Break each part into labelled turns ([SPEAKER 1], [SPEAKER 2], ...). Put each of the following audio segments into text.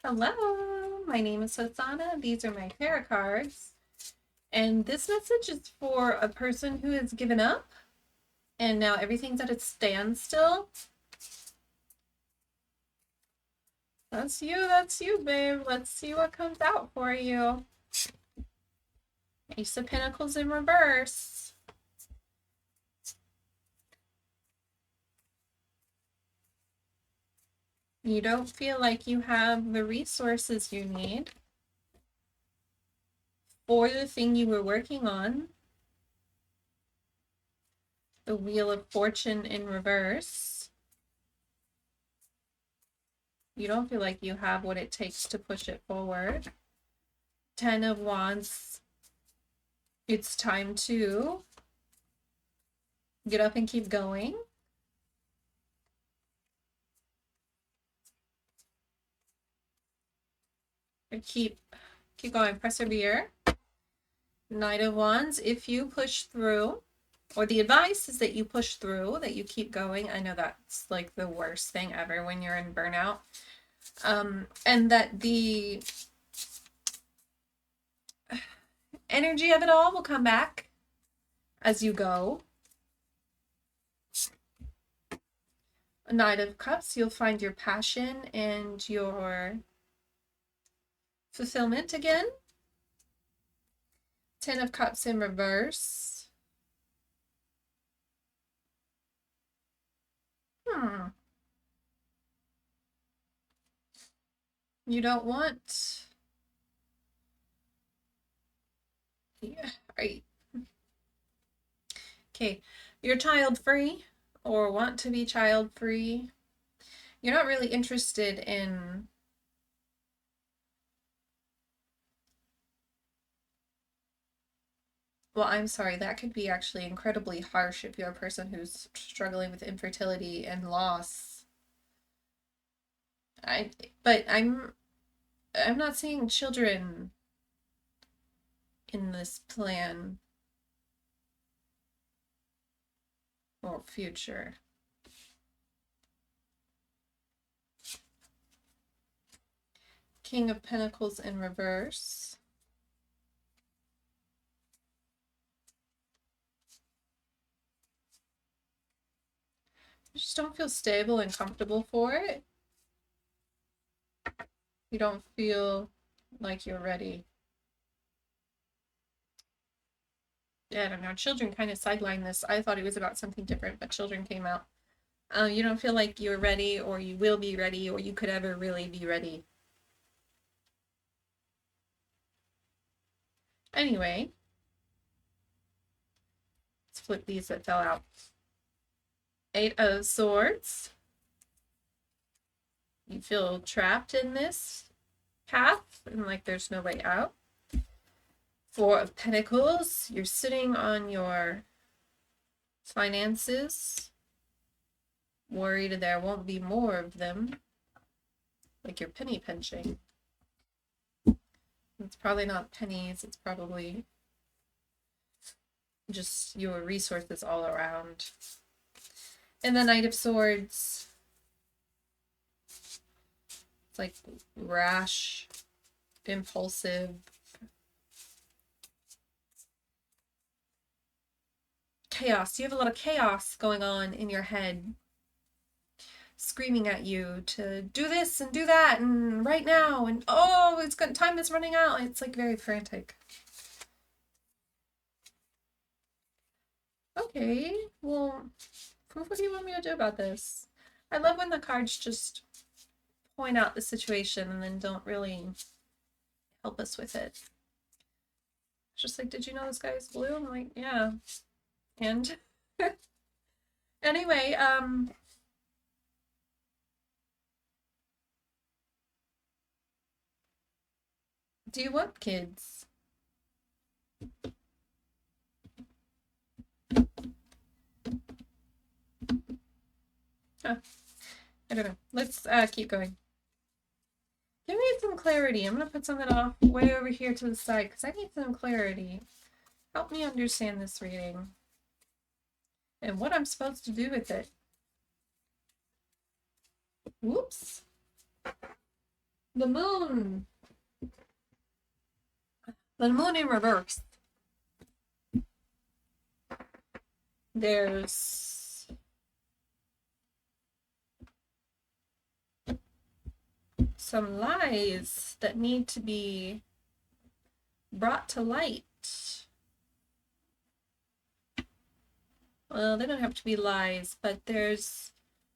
[SPEAKER 1] Hello, my name is Hosanna. These are my tarot cards. And this message is for a person who has given up and now everything's at a standstill. That's you, babe. Let's see what comes out for you. Ace of Pentacles in reverse. You don't feel like you have the resources you need for the thing you were working on. The Wheel of Fortune in reverse. You don't feel like you have what it takes to push it forward. Ten of Wands. It's time to get up and keep going. Or keep going, persevere. Knight of Wands, if you push through, or the advice is that you push through, that you keep going. I know that's like the worst thing ever when you're in burnout. And that the energy of it all will come back as you go. Knight of Cups, you'll find your passion and your fulfillment again. Ten of Cups in reverse. You don't want... Yeah, right. Okay, you're child-free or want to be child-free. You're not really interested in... Well, I'm sorry, that could be actually incredibly harsh if you're a person who's struggling with infertility and loss. But I'm not seeing children in this plan or future. King of Pentacles in reverse. You just don't feel stable and comfortable for it. You don't feel like you're ready. Yeah, I don't know. Children kind of sidelined this. I thought it was about something different, but children came out. You don't feel like you're ready, or you will be ready, or you could ever really be ready. Anyway, let's flip these that fell out. Eight of Swords. You feel trapped in this path and like there's no way out. Four of Pentacles. You're sitting on your finances, worried there won't be more of them, like you're penny pinching. It's probably not pennies, it's probably just your resources all around. And the Knight of Swords, it's like rash, impulsive, chaos. You have a lot of chaos going on in your head, screaming at you to do this and do that and right now, and oh, it's good, time is running out. It's like very frantic. Okay, well, what do you want me to do about this? I love when the cards just point out the situation and then don't really help us with it. It's just like, did you know this guy is blue? I'm like, yeah. And anyway, do you want kids? Huh. I don't know. Let's keep going. Give me some clarity. I'm going to put something off way over here to the side because I need some clarity. Help me understand this reading and what I'm supposed to do with it. Whoops. The moon. The moon in reverse. There's some lies that need to be brought to light. Well, they don't have to be lies, but there's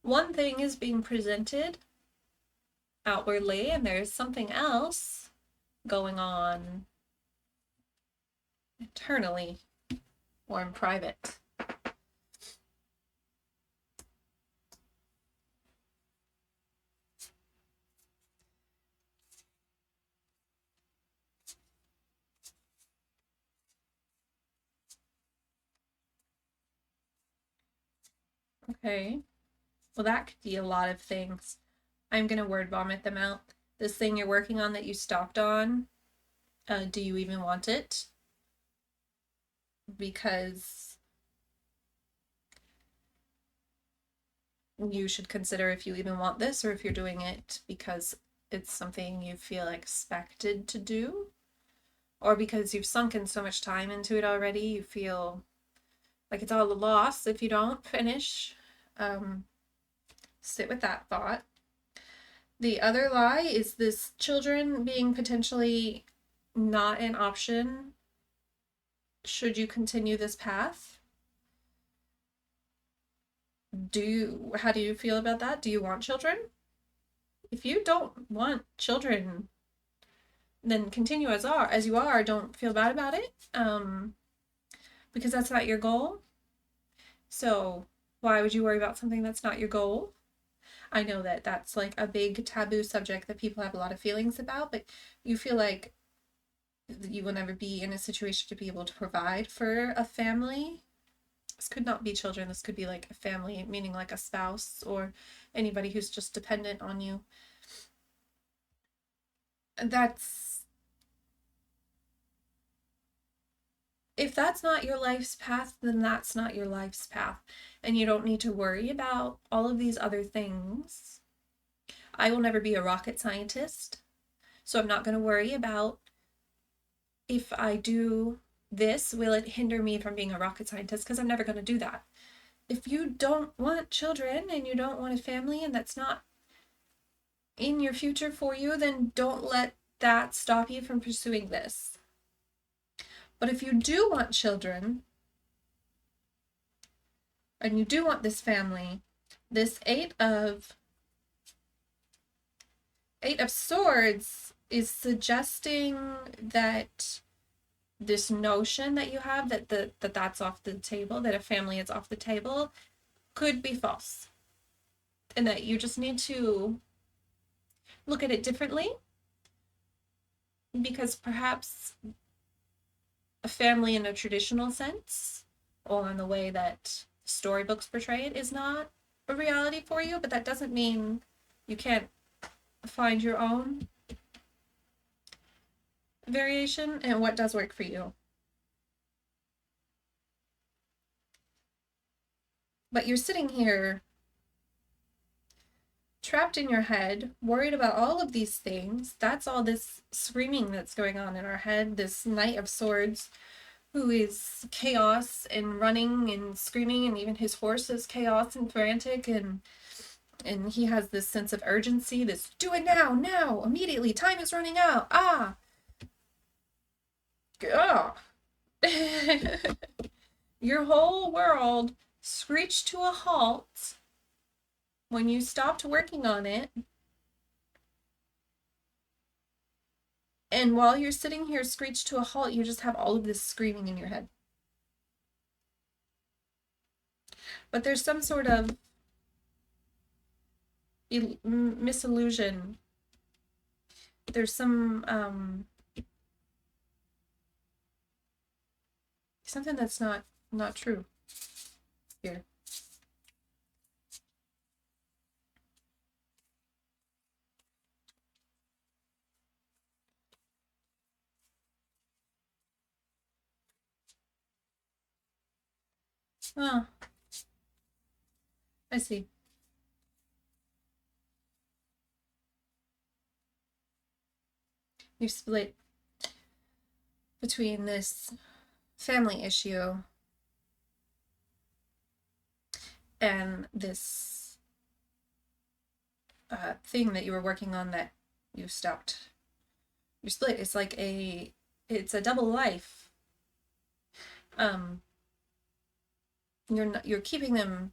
[SPEAKER 1] one thing is being presented outwardly, and there's something else going on internally or in private. Okay. Well, that could be a lot of things. I'm gonna word vomit them out. This thing you're working on that you stopped on, do you even want it? Because you should consider if you even want this or if you're doing it because it's something you feel expected to do, or because you've sunken so much time into it already, you feel like it's all a loss if you don't finish. Sit with that thought. The other lie is this children being potentially not an option should you continue this path. How do you feel about that? Do you want children? If you don't want children, then continue as you are. Don't feel bad about it, because that's not your goal. So why would you worry about something that's not your goal? I know that that's like a big taboo subject that people have a lot of feelings about, but you feel like you will never be in a situation to be able to provide for a family. This could not be children. This could be like a family, meaning like a spouse or anybody who's just dependent on you. That's If that's not your life's path, then that's not your life's path. And you don't need to worry about all of these other things. I will never be a rocket scientist, so I'm not going to worry about if I do this, will it hinder me from being a rocket scientist? Because I'm never going to do that. If you don't want children and you don't want a family and that's not in your future for you, then don't let that stop you from pursuing this. But if you do want children and you do want this family, this Eight of Swords is suggesting that this notion that you have that's off the table, that a family is off the table, could be false. And that you just need to look at it differently, because perhaps a family in a traditional sense, or in the way that storybooks portray it, is not a reality for you, but that doesn't mean you can't find your own variation and what does work for you. But you're sitting here trapped in your head, worried about all of these things. That's all this screaming that's going on in our head. This Knight of Swords, who is chaos and running and screaming, and even his horse is chaos and frantic, and he has this sense of urgency, this do it now, immediately, time is running out, Your whole world screeched to a halt when you stopped working on it. And while you're sitting here screeched to a halt, you just have all of this screaming in your head. But there's some sort of misillusion. There's some something that's not true here. Oh, I see. You split between this family issue and this thing that you were working on that you stopped. You split. It's a double life. Um, you're keeping them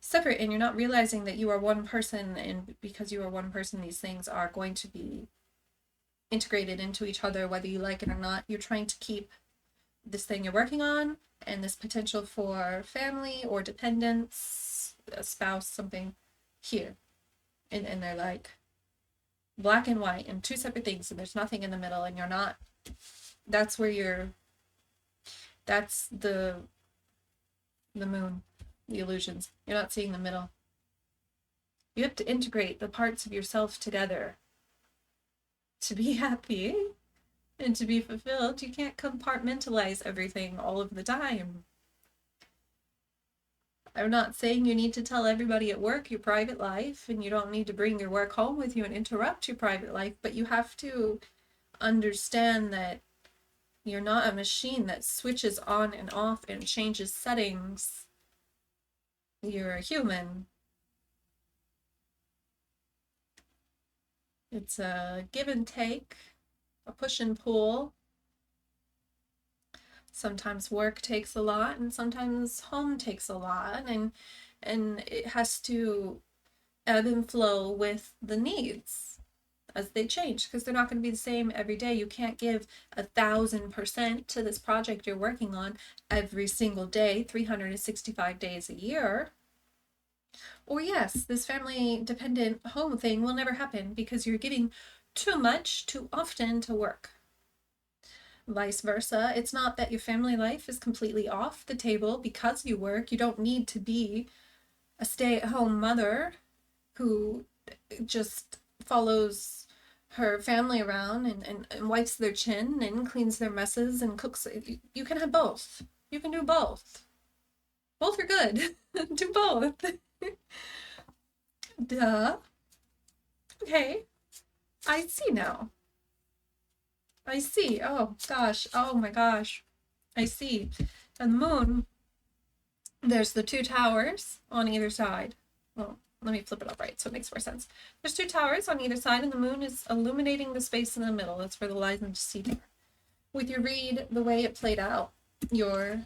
[SPEAKER 1] separate, and you're not realizing that you are one person, and because you are one person, these things are going to be integrated into each other whether you like it or not. You're trying to keep this thing you're working on and this potential for family or dependence, a spouse, something here. And they're like black and white and two separate things, and there's nothing in the middle, and you're not, that's where that's the moon, the illusions. You're not seeing the middle. You have to integrate the parts of yourself together to be happy and to be fulfilled. You can't compartmentalize everything all of the time. I'm not saying you need to tell everybody at work your private life, and you don't need to bring your work home with you and interrupt your private life, but you have to understand that you're not a machine that switches on and off and changes settings. You're a human. It's a give and take, a push and pull. Sometimes work takes a lot, and sometimes home takes a lot, and it has to ebb and flow with the needs as they change, because they're not going to be the same every day. You can't give 1,000% to this project you're working on every single day, 365 days a year. Or yes, this family dependent home thing will never happen because you're giving too much too often to work. Vice versa, it's not that your family life is completely off the table because you work. You don't need to be a stay-at-home mother who just follows her family around and wipes their chin and cleans their messes and cooks. You can have both. You can do both. Both are good. Do both. Duh. Okay. I see now. I see. Oh gosh. Oh my gosh. I see. And the moon, there's the two towers on either side. Well, let me flip it up right so it makes more sense. There's two towers on either side, and the moon is illuminating the space in the middle. That's where the light and see there. With your read, the way it played out, you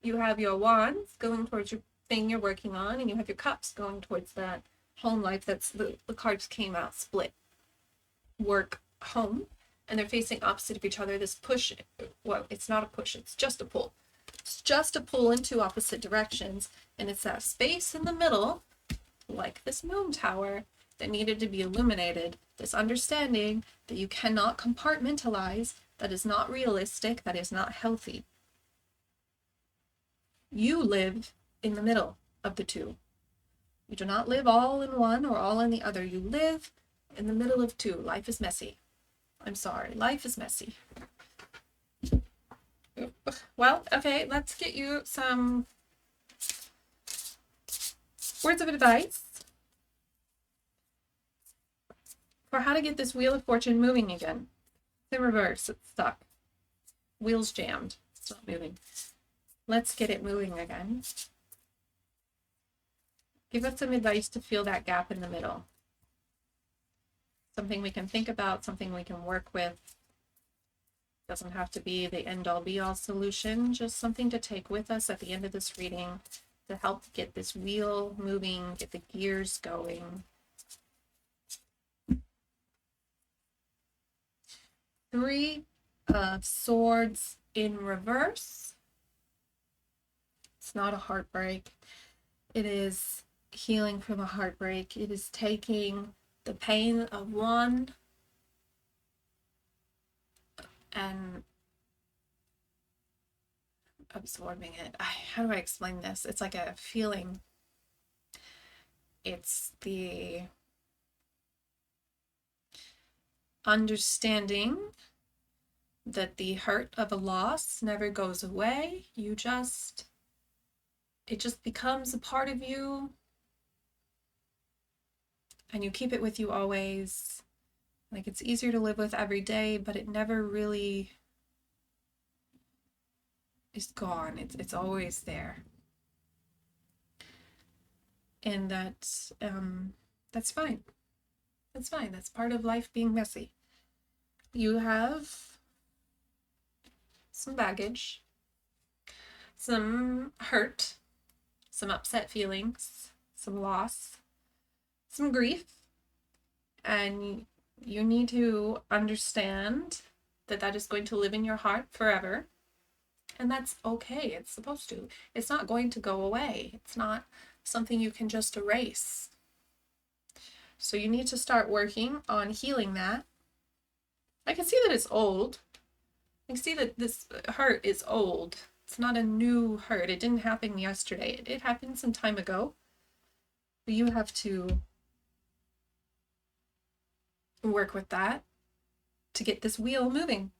[SPEAKER 1] have your wands going towards your thing you're working on, and you have your cups going towards that home life. That's the cards came out split. Work, home, and they're facing opposite of each other. This push, well, it's not a push, it's just a pull. It's just a pull in two opposite directions, and it's that space in the middle, like this moon tower, that needed to be illuminated. This understanding that you cannot compartmentalize, that is not realistic, that is not healthy. You live in the middle of the two. You do not live all in one or all in the other. You live in the middle of two. Life is messy. I'm sorry. Life is messy. Well, okay, let's get you some words of advice for how to get this Wheel of Fortune moving again. It's in reverse. It's stuck. Wheel's jammed. It's not moving. Let's get it moving again. Give us some advice to fill that gap in the middle. Something we can think about, something we can work with. Doesn't have to be the end-all be-all solution, just something to take with us at the end of this reading to help get this wheel moving, get the gears going. Three of Swords in reverse. It's not a heartbreak. It is healing from a heartbreak. It is taking the pain of one and absorbing it. How do I explain this? It's like a feeling. It's the understanding that the hurt of a loss never goes away. It just becomes a part of you. and you keep it with you always. Like, it's easier to live with every day, but it never really is gone. It's always there. And that's fine. That's fine. That's part of life being messy. You have some baggage, some hurt, some upset feelings, some loss, some grief, and you need to understand that that is going to live in your heart forever. And that's okay. It's supposed to. It's not going to go away. It's not something you can just erase. So you need to start working on healing that. I can see that it's old. I can see that this hurt is old. It's not a new hurt. It didn't happen yesterday. It happened some time ago. But you have to work with that to get this wheel moving.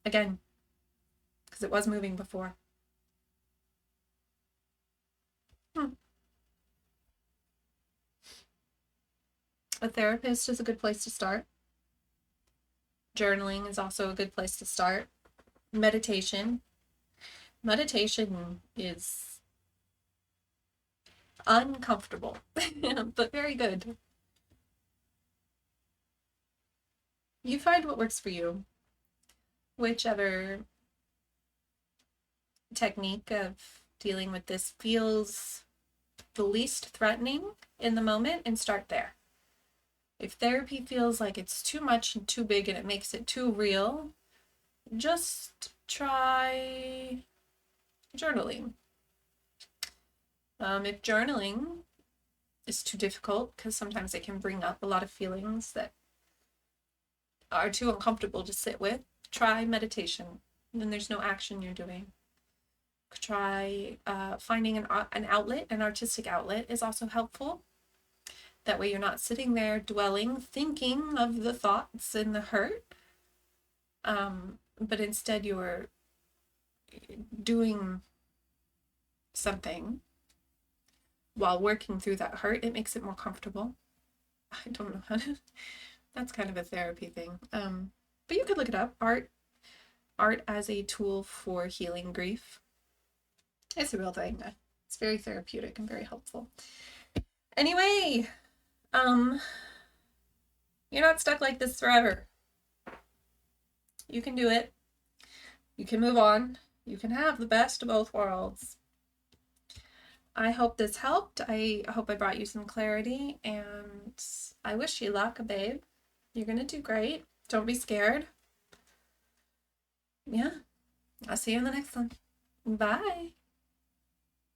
[SPEAKER 1] Again, because it was moving before. A therapist is a good place to start. Journaling is also a good place to start. Meditation. Meditation is uncomfortable, but very good. You find what works for you. Whichever technique of dealing with this feels the least threatening in the moment, and start there. If therapy feels like it's too much and too big and it makes it too real, just try journaling. If journaling is too difficult, because sometimes it can bring up a lot of feelings that are too uncomfortable to sit with, try meditation. Then there's no action you're doing. Try finding an outlet. An artistic outlet is also helpful. That way you're not sitting there dwelling, thinking of the thoughts and the hurt, but instead you're doing something while working through that hurt. It makes it more comfortable. I don't know how to, that's kind of a therapy thing. But you could look it up. Art as a tool for healing grief. It's a real thing. It's very therapeutic and very helpful. Anyway, you're not stuck like this forever. You can do it. You can move on. You can have the best of both worlds. I hope this helped. I hope I brought you some clarity, and I wish you luck, babe. You're gonna do great. Don't be scared. Yeah. I'll see you in the next one. Bye.